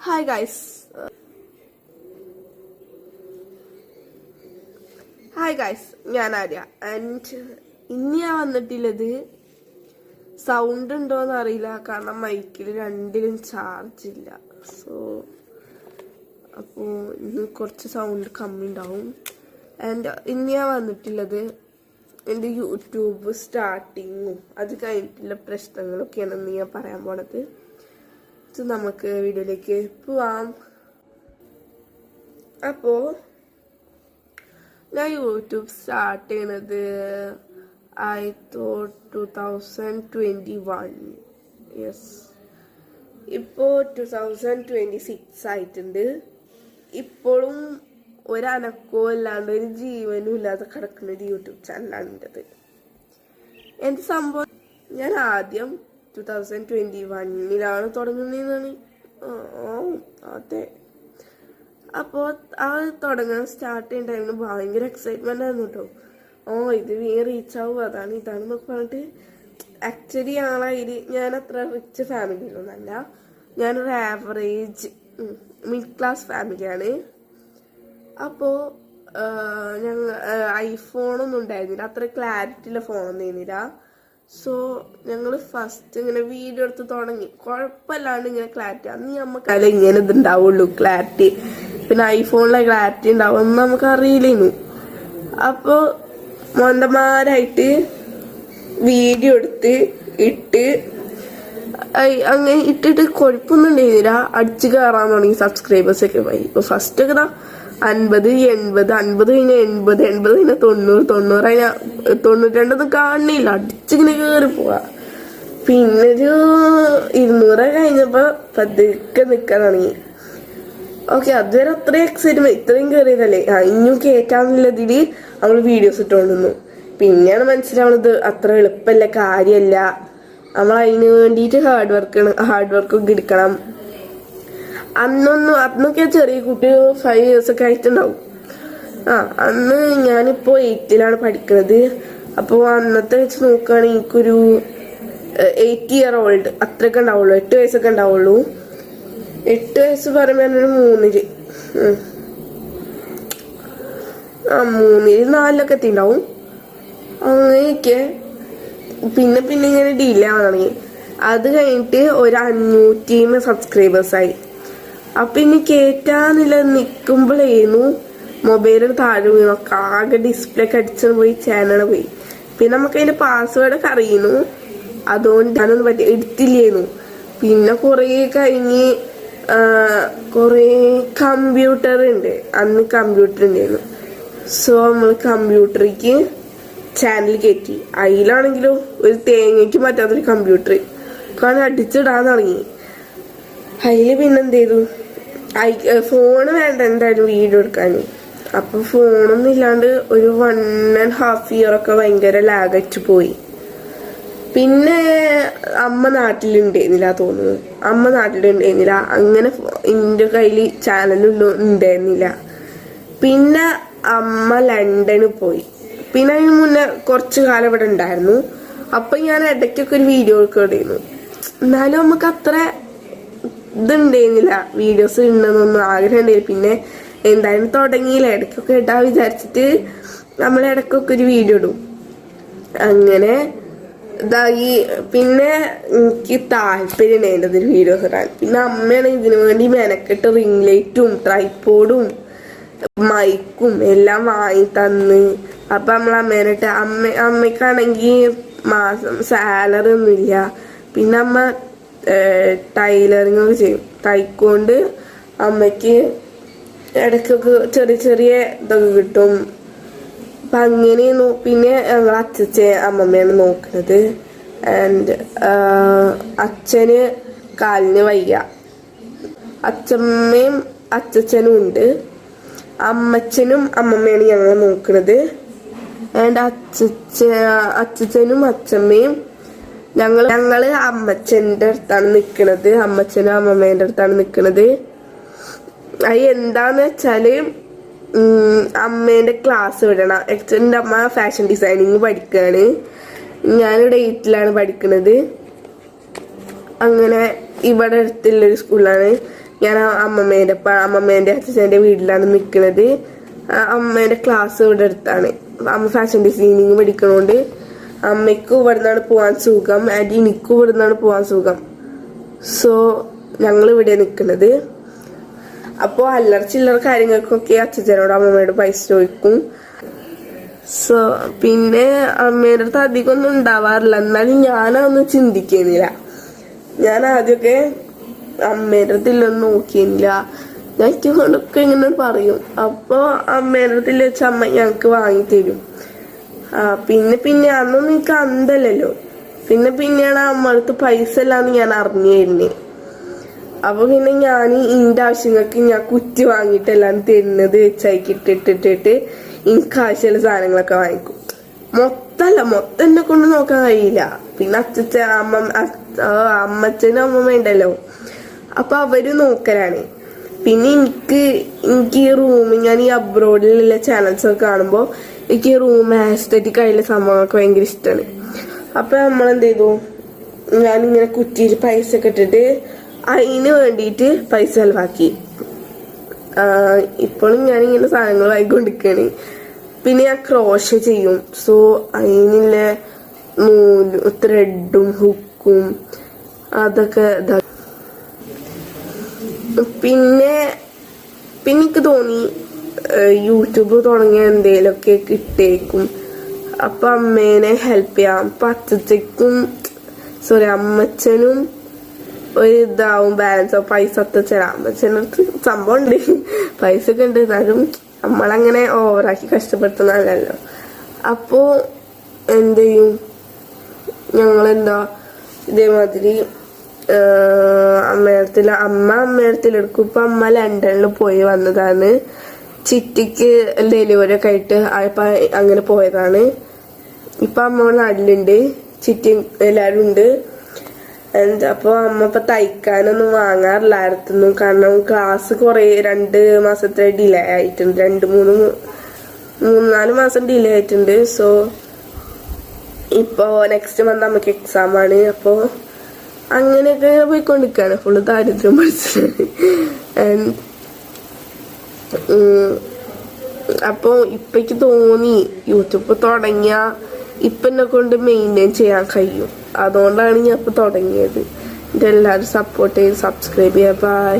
Hi guys. Hi guys. ഞാൻ Arya and ഇന്ന് ഞാൻ വന്നിട്ടുള്ളത് സൗണ്ട് ഉണ്ടോന്ന് അറിയില്ല കാരണം മൈക്കിൽ രണ്ടിലും ചാർജ് ഇല്ല. സോ അപ്പോൾ ഇന്ന് കുറച്ച് സൗണ്ട് കമ്മി ഉണ്ടാവും. ആൻഡ് ഇന്ന് ഞാൻ വന്നിട്ടുള്ളത് എൻ്റെ യൂട്യൂബ് സ്റ്റാർട്ടിങ്ങും അത് കഴിഞ്ഞിട്ടുള്ള പ്രശ്നങ്ങളൊക്കെയാണ് ഇന്ന് ഞാൻ പറയാൻ പോണത്. നമുക്ക് വീഡിയോയിലേക്ക് പോവാം. അപ്പോൾ ഞാൻ യൂട്യൂബ് സ്റ്റാർട്ട് ചെയ്യണത് I thought 2021. യെസ്, ഇപ്പോൾ 2026 ആയിട്ടുണ്ട്. ഇപ്പോഴും ഒരനക്കവും ഇല്ലാണ്ട് ഒരു ജീവനും ഇല്ലാതെ കിടക്കുന്ന ഒരു യൂട്യൂബ് ചാനലാണ് എൻ്റെത്. എന്ത് സംഭവം, ഞാൻ ആദ്യം 2021 തുടങ്ങുന്നതെന്നാണ്. അതെ, അപ്പോൾ ആ തുടങ്ങാൻ സ്റ്റാർട്ട് ചെയ്യുന്ന ടൈമിൽ ഭയങ്കര എക്സൈറ്റ്മെന്റ് ആയിരുന്നു കേട്ടോ. ഇത് റീച്ച് ആവും, അതാണ് ഇതാണെന്നൊക്കെ പറഞ്ഞിട്ട്. ആക്ച്വലി ഞാൻ അത്ര റിച്ച് ഫാമിലിയിലൊന്നല്ല, ഞാനൊരു ആവറേജ് മിഡിൽ ക്ലാസ് ഫാമിലിയാണ്. അപ്പോൾ ഞങ്ങൾ ഐഫോണൊന്നും ഉണ്ടായിരുന്നില്ല, അത്ര ക്ലാരിറ്റിയുള്ള ഫോണൊന്നും ചെയ്യുന്നില്ല. സോ ഞങ്ങൾ ഫസ്റ്റ് ഇങ്ങനെ വീഡിയോ എടുത്ത് തുടങ്ങി, കുഴപ്പമില്ലാണ്ട് ഇങ്ങനെ ക്ലാരിറ്റി. അന്ന് നമുക്ക് അല്ല ഇങ്ങനെ ഇതുണ്ടാവുള്ളൂ ക്ലാരിറ്റി, പിന്നെ ഐഫോണിലെ ക്ലാരിറ്റി ഉണ്ടാവും നമുക്ക് അറിയില്ലേന്നു. അപ്പോൾ മൊന്തമാരായിട്ട് വീഡിയോ എടുത്ത് ഇട്ട് അങ്ങനെ ഇട്ടിട്ട് കുഴപ്പമൊന്നും ഉണ്ടായിരുന്നില്ല. അടിച്ചു കയറാൻ തുടങ്ങി സബ്സ്ക്രൈബേഴ്സ് ഒക്കെ പോയി. ഇപ്പൊ ഫസ്റ്റ് ഒക്കെ 50, 80, 50 കഴിഞ്ഞ 80, 80 കഴിഞ്ഞ 90, 90 കഴിഞ്ഞ 92 കാണുന്നില്ല, അടിച്ചിങ്ങനെ കയറി പോവാ. പിന്നെ ഒരു 200 കഴിഞ്ഞപ്പോ പതുക്കെ നിക്കാൻ തുടങ്ങി. ഓക്കെ, അതുവരെ അത്രയും എക്സൈറ്റ്മെന്റ്, ഇത്രയും കയറിയതല്ലേ, ഇനിയും കേറ്റാന്നുള്ളതില് നമ്മൾ വീഡിയോസ് ഇട്ടുകൊണ്ടിരുന്നു. പിന്നെയാണ് മനസ്സിലാവുന്നത് അത്ര എളുപ്പമല്ല, കാര്യമല്ല, നമ്മൾ അതിന് വേണ്ടിയിട്ട് ഹാർഡ് വർക്കൊക്കെ എടുക്കണം. അന്നൊക്കെ ചെറിയ കുട്ടി 5 years ഒക്കെ ആയിട്ടുണ്ടാവും. അന്ന് ഞാനിപ്പോ 8th പഠിക്കുന്നത്. അപ്പോൾ അന്നത്തെ വെച്ച് നോക്കുകയാണെങ്കിൽ എനിക്കൊരു 8 year old അത്രയൊക്കെ ഉണ്ടാവുള്ളൂ, 8 വയസ്സൊക്കെ ഉണ്ടാവുള്ളൂ. 8 വയസ്സ് പറയുമ്പോൾ 3 4 എത്തിണ്ടാവും. അങ്ങനെയൊക്കെ പിന്നെ ഇങ്ങനെ ഡിലേ ആവാൻ തുടങ്ങി. അത് കഴിഞ്ഞിട്ട് ഒരു 500 സബ്സ്ക്രൈബേഴ്സായി. അപ്പൊ ഇനി കേറ്റാന്നില്ല നിക്കുമ്പോഴേന്നു മൊബൈലിൽ താഴെ വീണൊക്കെ ആകെ ഡിസ്പ്ലേ ഒക്കെ അടിച്ചു പോയി, ചാനൽ പോയി. പിന്നെ നമുക്ക് അതിന്റെ പാസ്വേഡൊക്കെ അറിയുന്നു, അതുകൊണ്ട് ഞാനൊന്നും എടുത്തില്ലേന്നു. പിന്നെ കുറെ കഴിഞ്ഞ് കുറെ കമ്പ്യൂട്ടർ ഉണ്ട്, അന്ന് കമ്പ്യൂട്ടർ ഉണ്ടായിരുന്നു. സോ നമ്മൾ കമ്പ്യൂട്ടറിക്ക് ചാനൽ കയറ്റി. അതിലാണെങ്കിലോ ഒരു തേങ്ങയ്ക്ക് പറ്റാത്തൊരു കമ്പ്യൂട്ടർ കാരണം അടിച്ചിടാൻ തുടങ്ങി. അതിൽ പിന്നെന്ത് ചെയ്തു, ഫോണ് വേണ്ട എന്തായാലും വീഡിയോ എടുക്കാൻ. അപ്പൊ ഫോണൊന്നും ഇല്ലാണ്ട് ഒരു 1.5 year ഒക്കെ ഭയങ്കര ലാഗറ്റ് പോയി. പിന്നെ അമ്മ നാട്ടിലുണ്ടായിരുന്നില്ല തോന്നുന്നു, അങ്ങനെ എൻ്റെ കയ്യിൽ ചാനലൊന്നും ഉണ്ടായിരുന്നില്ല. പിന്നെ അമ്മ ലണ്ടനിൽ പോയി. പിന്നെ അതിന് മുന്നേ കുറച്ചു കാലം ഇവിടെ ഉണ്ടായിരുന്നു. അപ്പൊ ഞാൻ ഇടയ്ക്കൊക്കെ ഒരു വീഡിയോ എടുക്കുകയായിരുന്നു. എന്നാലും നമുക്ക് അത്ര ഇതുണ്ടായിരുന്നില്ല, വീഡിയോസ് ഉണ്ടെന്നൊന്നും ആഗ്രഹം ഉണ്ടായില്ല. പിന്നെ എന്തായാലും തുടങ്ങിയില്ല, ഇടയ്ക്കൊക്കെ ഇടാ വിചാരിച്ചിട്ട് നമ്മൾ ഇടയ്ക്കൊക്കെ ഒരു വീഡിയോ ഇടും. അങ്ങനെ ഇതായി. പിന്നെ എനിക്ക് താല്പര്യം ഉണ്ടായിരുന്നത് ഒരു വീഡിയോസ് ഇടാൻ. പിന്നെ അമ്മയാണ് ഇതിനു വേണ്ടി മെനക്കെട്ട് റിംഗ് ലൈറ്റും ട്രൈപോഡും മൈക്കും എല്ലാം വാങ്ങി തന്ന്. അപ്പൊ നമ്മൾ അമ്മേനിട്ട് അമ്മയ്ക്കാണെങ്കിൽ മാസം സാലറി ഒന്നുമില്ല. പിന്നെ അമ്മ ടൈലറിങ് ഒക്കെ ചെയ്യും, തൈക്കൊണ്ട് അമ്മയ്ക്ക് ഇടയ്ക്കൊക്കെ ചെറിയ ഇതൊക്കെ കിട്ടും. അപ്പൊ അങ്ങനെ പിന്നെ ഞങ്ങൾ അമ്മമ്മയാണ് നോക്കുന്നത്. ആൻഡ് അച്ഛന് കാലിന് വയ്യ, അച്ഛമ്മയും അച്ഛനും ഉണ്ട്. അമ്മച്ചനും അമ്മമ്മയാണ് ഞങ്ങൾ നോക്കുന്നത്. ആൻഡ് അച്ഛനും അച്ഛമ്മയും ഞങ്ങള് അമ്മച്ചന്റെ അടുത്താണ് നിക്കണത്, അമ്മച്ചനും അമ്മമ്മേന്റെ അടുത്താണ് നിക്കണത്. അത് എന്താന്ന് വെച്ചാല് അമ്മേന്റെ ക്ലാസ് വിടണം. എന്റെ അമ്മ ഫാഷൻ ഡിസൈനിങ് പഠിക്കാണ്, ഞാനിവിടെ 8th പഠിക്കുന്നത്. അങ്ങനെ ഇവിടെ അടുത്തുള്ളൊരു സ്കൂളാണ്. ഞാൻ അമ്മമ്മേന്റെ അച്ഛൻ്റെ വീട്ടിലാണ് നിൽക്കുന്നത്. അമ്മേന്റെ ക്ലാസ് ഇവിടെ അടുത്താണ്. അമ്മ ഫാഷൻ ഡിസൈനിങ് പഠിക്കണോണ്ട് അമ്മയ്ക്കും ഇവിടെ നിന്നാണ് പോവാൻ സുഖം, ആൻഡ് എനിക്കും ഇവിടെ നിന്നാണ് പോവാൻ സുഖം. സോ ഞങ്ങൾ ഇവിടെ നിൽക്കുന്നത്. അപ്പോൾ അല്ലറ ചില്ലറ കാര്യങ്ങൾക്കൊക്കെ അച്ഛനോട് അമ്മമ്മയോട് പൈസ ചോദിക്കും. സോ പിന്നെ അമ്മയുടെ അടുത്ത് അധികം ഒന്നും ഉണ്ടാവാറില്ല. എന്നാലും ഞാനതൊന്നും ചിന്തിക്കുന്നില്ല. ഞാൻ ആദ്യമൊക്കെ അമ്മയുടെ അടുത്തില്ലൊന്നും നോക്കിയില്ല. ഞാൻ കൊണ്ടൊക്കെ ഇങ്ങനെ പറയും. അപ്പോൾ അമ്മയുടെ അടുത്തിൽ വെച്ച് അമ്മ ഞങ്ങൾക്ക് വാങ്ങിത്തരും. പിന്നെ അന്നൊന്നും എനിക്ക് അന്തല്ലല്ലോ. പിന്നെയാണ് അമ്മടുത്ത് പൈസ ഇല്ലാന്ന് ഞാൻ അറിഞ്ഞു തരുന്നേ. അപ്പൊ പിന്നെ ഞാൻ ഇന്റെ ആവശ്യങ്ങൾക്ക് ഞാൻ കുറ്റി വാങ്ങിയിട്ടെല്ലാം തരുന്നത് വെച്ചായിക്കിട്ടിട്ടിട്ട് എനിക്ക് ആവശ്യമുള്ള സാധനങ്ങളൊക്കെ വാങ്ങിക്കും. മൊത്തം എന്നെ കൊണ്ട് നോക്കാൻ കഴിയില്ല. പിന്നെ അമ്മച്ചനും അമ്മമ്മ ഉണ്ടല്ലോ, അപ്പൊ അവര് നോക്കലാണ്. പിന്നെ എനിക്ക് ഈ റൂമിൽ ഞാൻ ഈ അബ്രോഡിലുള്ള ചാനൽസ് ഒക്കെ കാണുമ്പോൾ എനിക്ക് ഈ റൂം ആസ്തറ്റിക് ആയിട്ടുള്ള സംഭവങ്ങളൊക്കെ ഭയങ്കര ഇഷ്ടമാണ്. അപ്പൊ നമ്മളെന്ത് ചെയ്തു, ഞാനിങ്ങനെ കുറ്റിയിൽ പൈസ ഒക്കെ ഇട്ടിട്ട് അതിന് വേണ്ടിയിട്ട് പൈസ ചെലവാക്കി. ഇപ്പോഴും ഞാനിങ്ങനെ സാധനങ്ങൾ വാങ്ങിക്കൊണ്ടിരിക്കുകയാണ്. പിന്നെ ഞാൻ ക്രോഷ ചെയ്യും. സോ അതിനുള്ള നൂലും ത്രെഡും ഹുക്കും അതൊക്കെ പിന്നെ എനിക്ക് തോന്നി യൂട്യൂബ് തുടങ്ങിയ എന്തേലൊക്കെ കിട്ടേക്കും. അപ്പൊ അമ്മേനെ ഹെൽപ്പ് ചെയ്യാം. അപ്പൊ അമ്മച്ചനും ഒരു ഇതാവും, ബാലൻസ് പൈസ തരാം. അമ്മച്ചനടുത്ത് സംഭവം ഉണ്ട്, പൈസ ഒക്കെ ഉണ്ട്. എന്നാലും നമ്മളങ്ങനെ ഓവറാക്കി കഷ്ടപ്പെടുത്തുന്നതല്ലല്ലോ. അപ്പോ എന്ത് ചെയ്യും, ഞങ്ങളെന്താ ഇതേമാതിരി അമ്മയടത്തിലെടുക്കും. ഇപ്പൊ അമ്മ ലണ്ടനിൽ പോയി വന്നതാണ്. ചിറ്റിക്ക് ഡെലിവറി ഒക്കെ ആയിട്ട് അങ്ങനെ പോയതാണ്. ഇപ്പൊ അമ്മ നാട്ടിലുണ്ട്, ചിറ്റി എല്ലാരും ഉണ്ട്. അപ്പൊ അമ്മ ഇപ്പൊ തയ്ക്കാനൊന്നും വാങ്ങാറില്ലായിരുന്നു. കാരണം ക്ലാസ് കുറെ 2 മാസത്തെ ഡിലേ ആയിട്ടുണ്ട്. 3-4 മാസം ഡിലേ ആയിട്ടുണ്ട്. സോ ഇപ്പൊ നെക്സ്റ്റ് മന്ത് നമുക്ക് എക്സാം ആണ്. അപ്പൊ അങ്ങനെയൊക്കെ പോയിക്കൊണ്ടിരിക്കുകയാണ്. ഫുള്ള് ദാരിദ്ര്യം പഠിച്ചത്. അപ്പൊ ഇപ്പക്ക് തോന്നി യൂട്യൂബ് തുടങ്ങിയ ഇപ്പൊ എന്നെ കൊണ്ട് മെയിൻറ്റെയിൻ ചെയ്യാൻ കഴിയും. അതുകൊണ്ടാണ് ഞാൻ ഇപ്പൊ തുടങ്ങിയത്. എല്ലാവരും സപ്പോർട്ട് ചെയ്ത് സബ്സ്ക്രൈബ് ചെയ്യുക. ബൈ.